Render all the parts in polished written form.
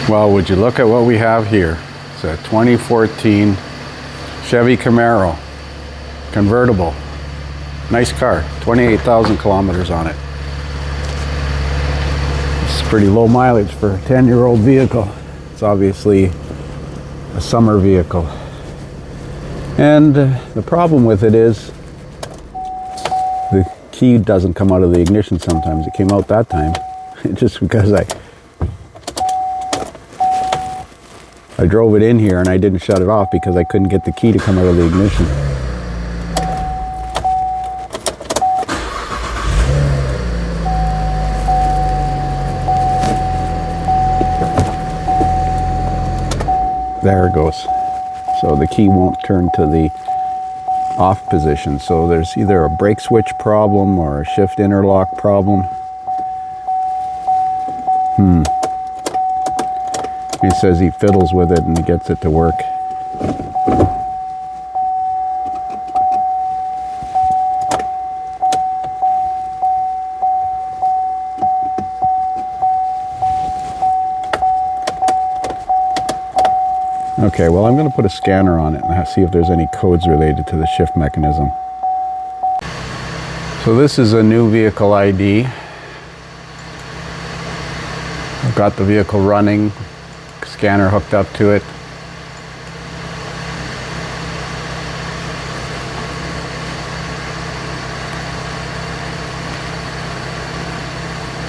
Well, would you look at what we have here? It's a 2014 Chevy Camaro, convertible. Nice car, 28,000 kilometers on it. It's pretty low mileage for a 10-year-old vehicle. It's obviously a summer vehicle. And the problem with it is the key doesn't come out of the ignition sometimes. It came out that time just because I drove it in here and I didn't shut it off because I couldn't get the key to come out of the ignition. There it goes. So the key won't turn to the off position. So there's either a brake switch problem or a shift interlock problem. He says he fiddles with it and he gets it to work. Okay, well, I'm going to put a scanner on it and see if there's any codes related to the shift mechanism. So this is a new vehicle ID. I've got the vehicle running, scanner hooked up to it.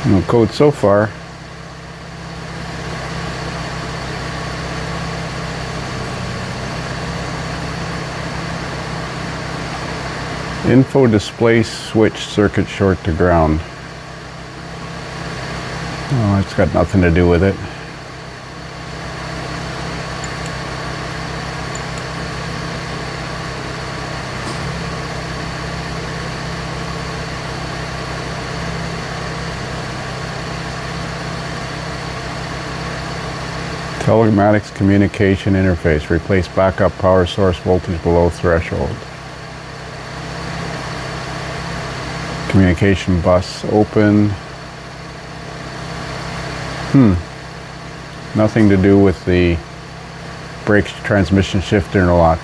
No code so far. Info display switch circuit short to ground. Oh, it's got nothing to do with it. Telematics communication interface. Replace backup power source voltage below threshold. Communication bus open. Nothing to do with the brake transmission shift interlock.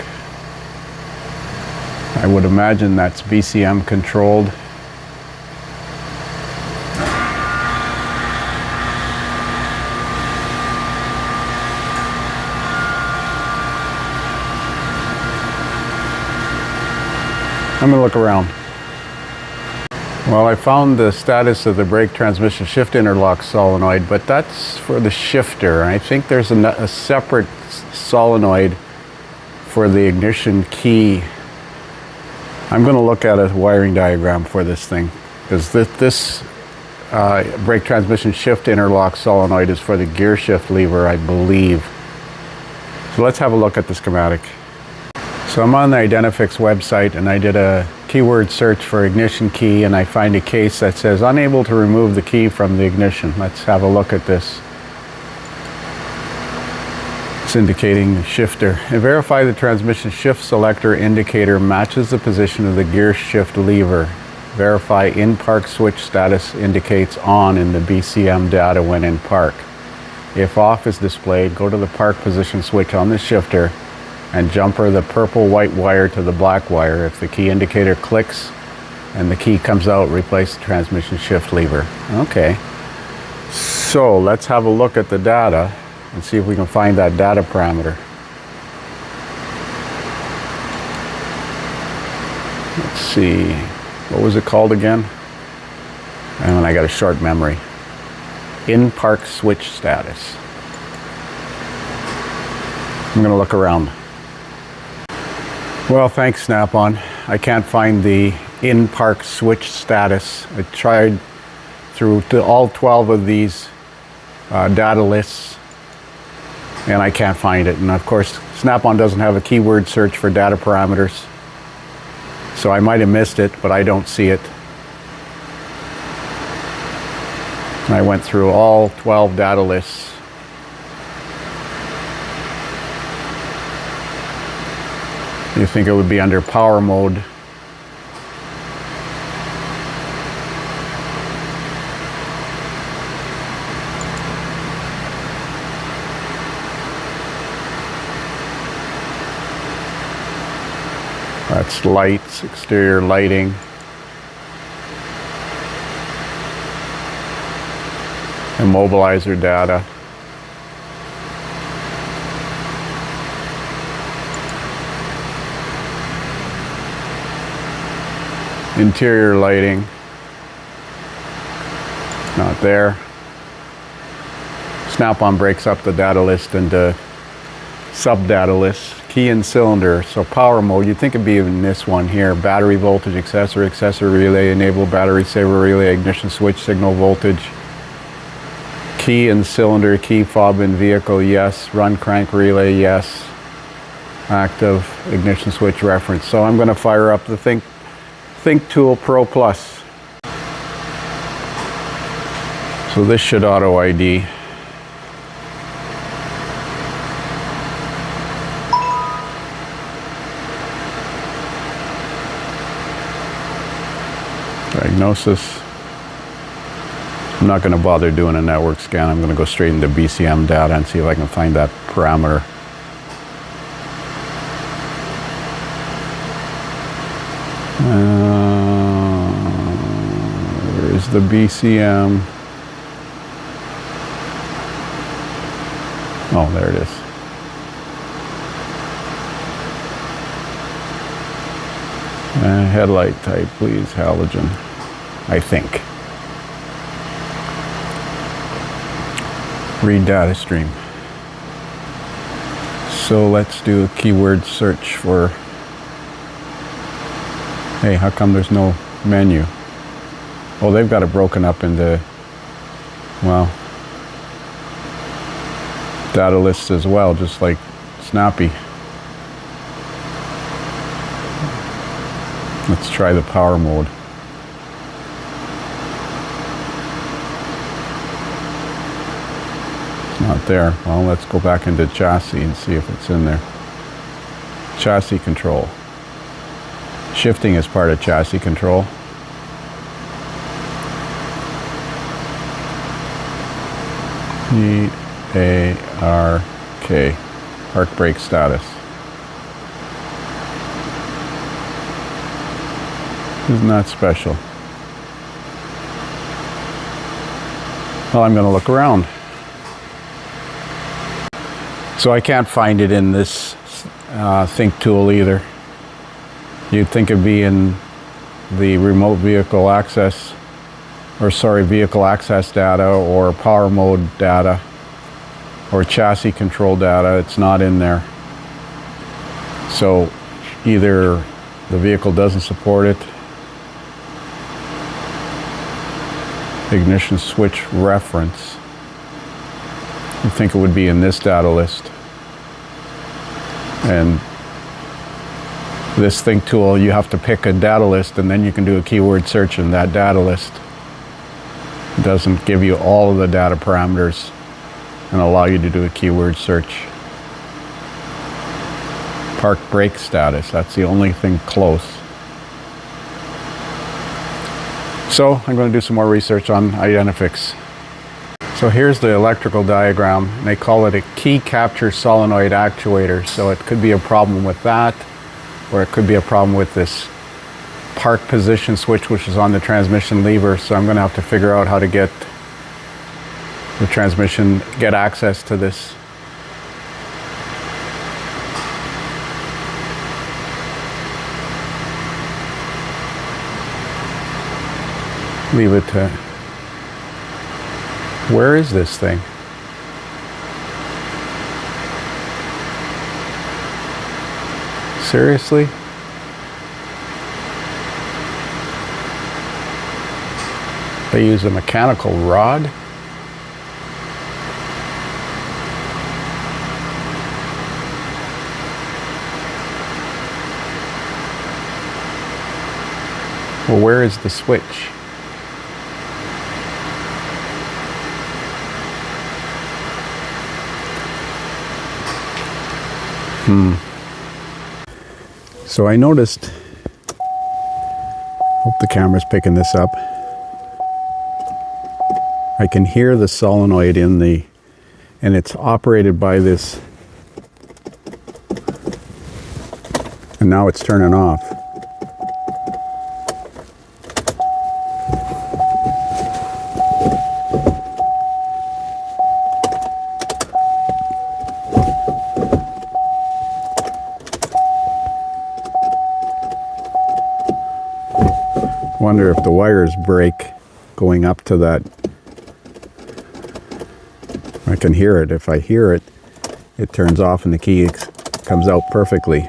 I would imagine that's BCM controlled. I'm gonna look around. Well, I found the status of the brake transmission shift interlock solenoid, but that's for the shifter. I think there's a separate solenoid for the ignition key. I'm going to look at a wiring diagram for this thing, because this brake transmission shift interlock solenoid is for the gear shift lever, I believe. So let's have a look at the schematic. So I'm on the Identifix website and I did a keyword search for ignition key and I find a case that says unable to remove the key from the ignition. Let's have a look at this. It's indicating the shifter. And verify the transmission shift selector indicator matches the position of the gear shift lever. Verify in park switch status indicates on in the BCM data when in park. If off is displayed, go to the park position switch on the shifter and jumper the purple white wire to the black wire. If the key indicator clicks and the key comes out, replace the transmission shift lever. Okay, so let's have a look at the data and see if we can find that data parameter. Let's see, what was it called again? And I got a short memory. In park switch status. I'm gonna look around. Well, thanks, Snap-on. I can't find the in-park switch status. I tried through all 12 of these data lists, and I can't find it. And of course, Snap-on doesn't have a keyword search for data parameters, so I might have missed it, but I don't see it. And I went through all 12 data lists. You think it would be under power mode. That's lights, exterior lighting. Immobilizer data. Interior lighting. Not there. Snap-on breaks up the data list into sub-data lists. Key and cylinder, so power mode, you'd think it'd be in this one here. Battery voltage, accessory relay, enable battery saver relay, ignition switch, signal voltage. Key and cylinder, key fob in vehicle, yes. Run crank relay, yes. Active ignition switch reference. So I'm going to fire up the Think Tool Pro Plus. So this should auto ID. Diagnosis. I'm not going to bother doing a network scan. I'm going to go straight into BCM data and see if I can find that parameter. Where's the BCM? Oh, there it is. Headlight type, please, halogen, I think. Read data stream. So let's do a keyword search for, hey, how come there's no menu? Oh, they've got it broken up into, well, data lists as well, just like Snappy. Let's try the power mode. It's not there. Well, let's go back into chassis and see if it's in there. Chassis control. Shifting is part of chassis control. P-A-R-K. Park brake status. Isn't that special? Well, I'm going to look around. So I can't find it in this Think tool either. You'd think it'd be in the remote vehicle access, or sorry, vehicle access data, or power mode data, or chassis control data. It's not in there. So either the vehicle doesn't support it, ignition switch reference. I think it would be in this data list. And this Think tool, you have to pick a data list and then you can do a keyword search in that data list. It doesn't give you all of the data parameters and allow you to do a keyword search. Park brake status, that's the only thing close. So I'm going to do some more research on Identifix. So here's the electrical diagram. They call it a key capture solenoid actuator. So it could be a problem with that, or it could be a problem with this park position switch, which is on the transmission lever. So I'm going to have to figure out how to get the transmission, get access to this. Leave it to, where is this thing? Seriously? They use a mechanical rod? Well, where is the switch? So I noticed, hope the camera's picking this up, I can hear the solenoid in the, and it's operated by this, And now it's turning off. Wonder if the wires break going up to that. I can hear it. If I hear it, it turns off and the key comes out perfectly.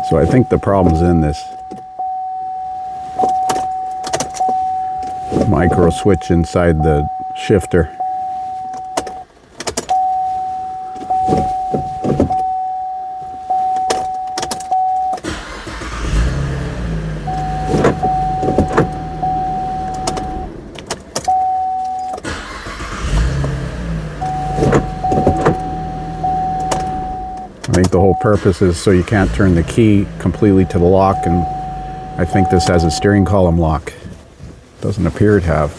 So I think the problem's in this micro switch inside the shifter. I think the whole purpose is so you can't turn the key completely to the lock, and I think this has a steering column lock. Doesn't appear to have.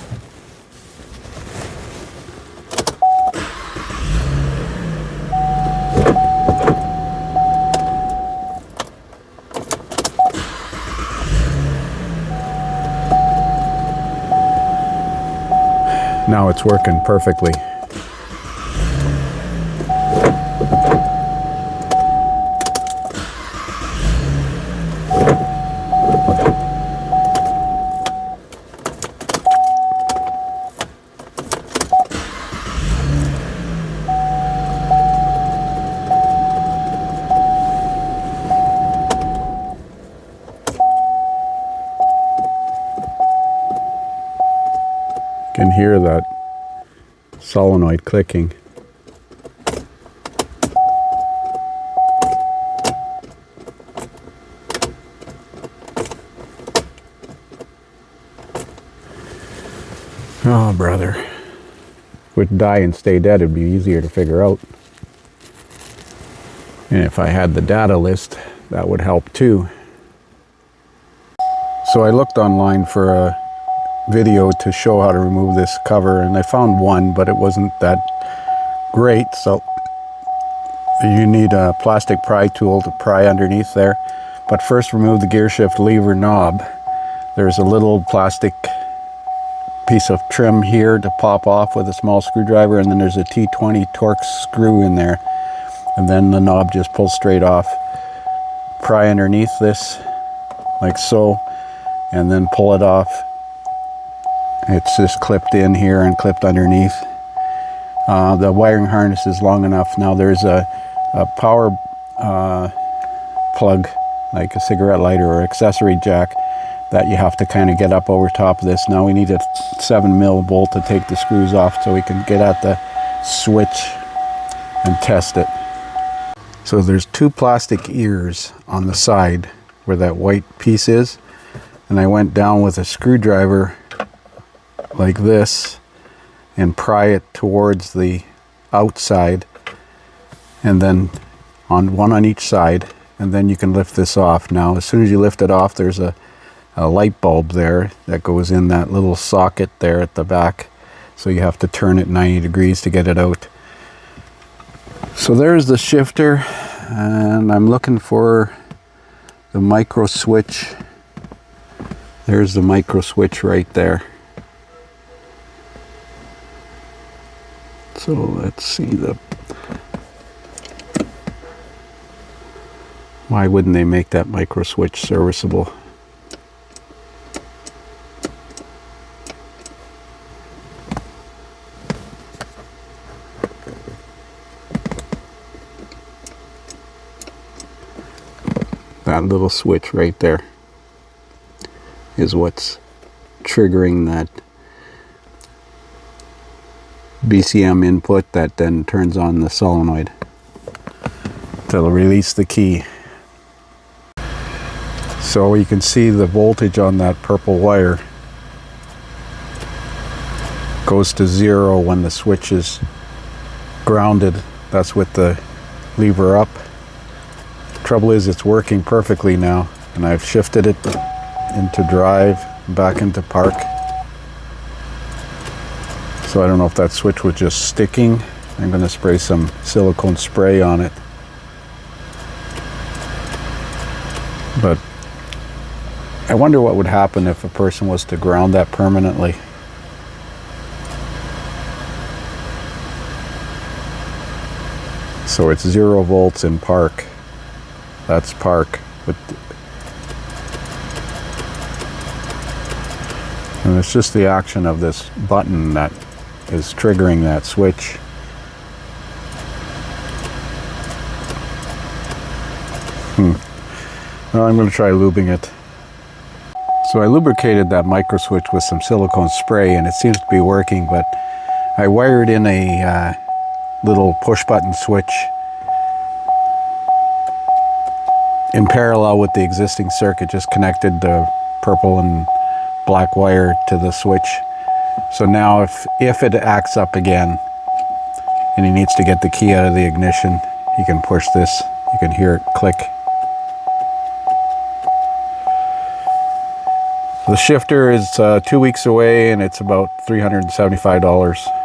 Now it's working perfectly. You can hear that solenoid clicking. Oh, brother. Would die and stay dead, it'd be easier to figure out. And if I had the data list, that would help too. So I looked online for a video to show how to remove this cover, and I found one, but it wasn't that great. So you need a plastic pry tool to pry underneath there. But first remove the gear shift lever knob. There's a little plastic piece of trim here to pop off with a small screwdriver, and then there's a T20 Torx screw in there, and then the knob just pulls straight off. Pry underneath this like so, and then pull it off. It's just clipped in here and clipped underneath. The wiring harness is long enough. Now there's a power plug, like a cigarette lighter or accessory jack, that you have to kind of get up over top of this. Now we need a 7mm bolt to take the screws off so we can get at the switch and test it. So there's two plastic ears on the side where that white piece is, and I went down with a screwdriver like this and pry it towards the outside, and then one on each side, and then you can lift this off. Now as soon as you lift it off, there's a light bulb there that goes in that little socket there at the back, so you have to turn it 90 degrees to get it out. So there's the shifter, and I'm looking for the micro switch. There's the micro switch right there. So let's see why wouldn't they make that micro switch serviceable? That little switch right there is what's triggering that BCM input that then turns on the solenoid to release the key. So you can see the voltage on that purple wire goes to 0 when the switch is grounded. That's with the lever up. Trouble is, it's working perfectly now, and I've shifted it into drive, back into park. So I don't know if that switch was just sticking I'm going to spray some silicone spray on it. But I wonder what would happen if a person was to ground that permanently. So it's 0 volts in park. That's park. And it's just the action of this button that is triggering that switch. Well, I'm going to try lubing it. So I lubricated that microswitch with some silicone spray and it seems to be working, but I wired in a little push button switch in parallel with the existing circuit, just connected the purple and black wire to the switch. So now if it acts up again and he needs to get the key out of the ignition, he can push this. You can hear it click. The shifter is 2 weeks away and it's about $375.